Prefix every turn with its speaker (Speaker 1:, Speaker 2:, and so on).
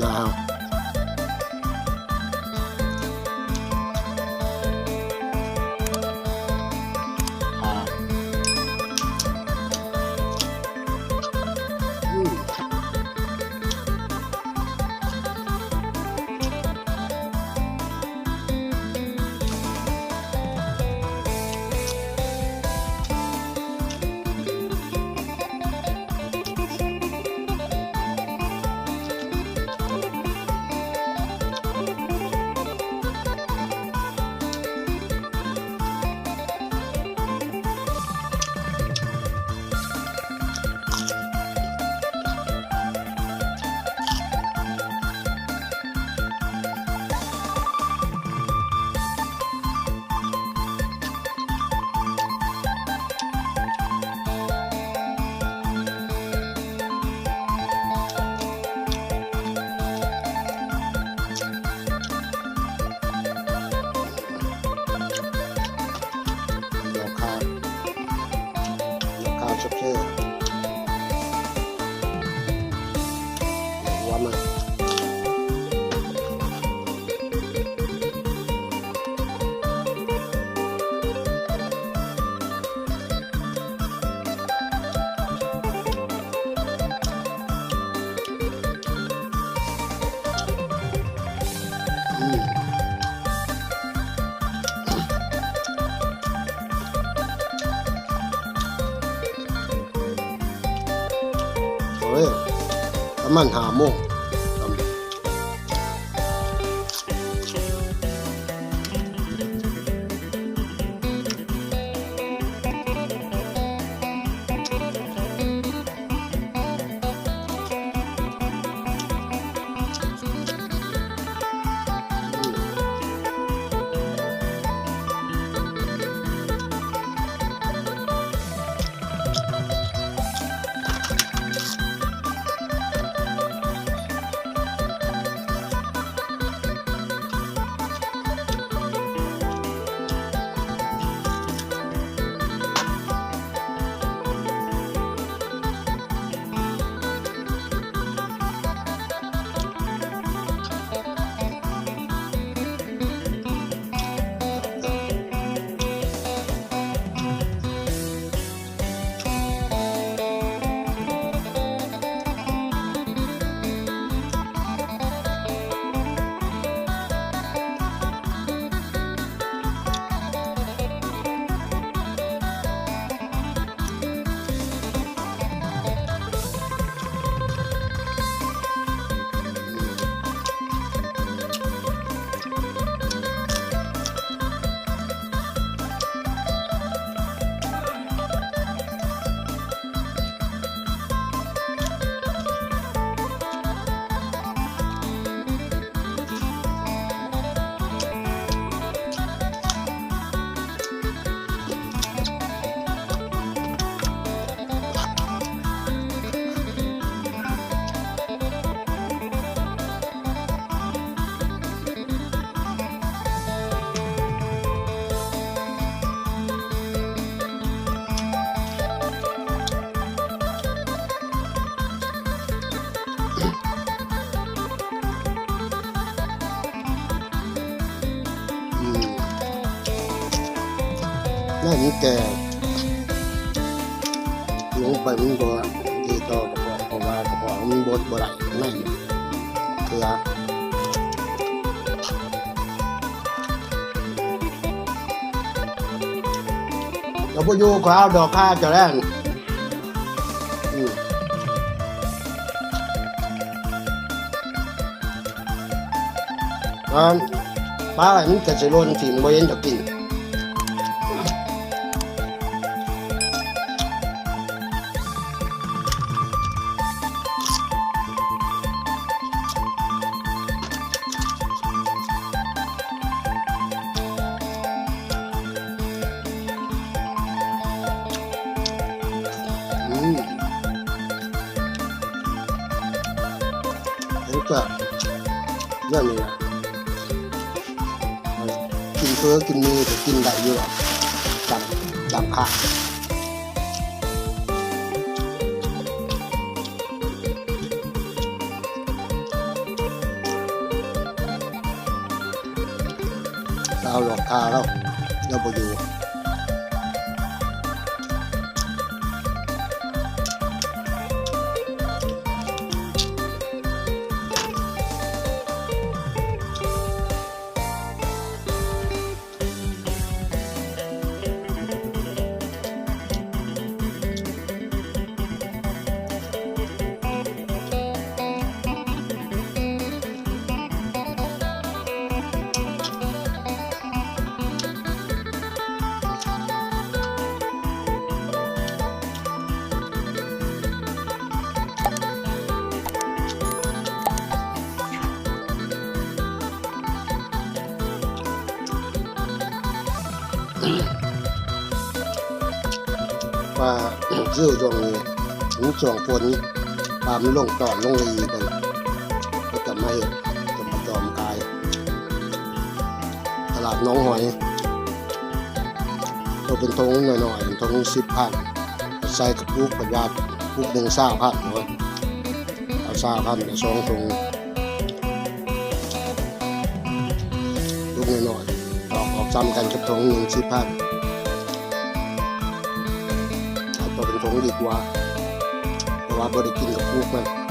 Speaker 1: นะครับชอบเชื่อว่ามันประมาณ5 โมงนั่นนี่แกลงไปมันก็ดีต่อกระเพาะเพราะว่ากระเพาะมันบดบ่ไหลไม่คือเราพูดอยู่ขวาดอกข้าจะแรงป้าอะไรมันจะโรนถิ่นบ่เย็นจะกินแล้วก็เรื่องนี้กินเพื่อกินมีแต่กินได้อยู่หรอกจำขาด เอาหลอกคาแล้วบ่อยู่ว่าซื้อช่วงนี้ถึงช่วงฝนปลามันลงตอนลงรีกันก็จะไม่จะมาจอมกายตลาดน้องหอยเราเป็นทงหน่อยๆทง10,000ใส่กับลูกประหยัดลูกหนึ่ง20,000เนาะเอา20,000แต่2ทงลูกหน่อยๆออกซ้ำกันกับทงหนึ่ง10,000เอาตัวเป็นทงดีกว่าเพราะว่าบ่ได้กินกับลูกมัน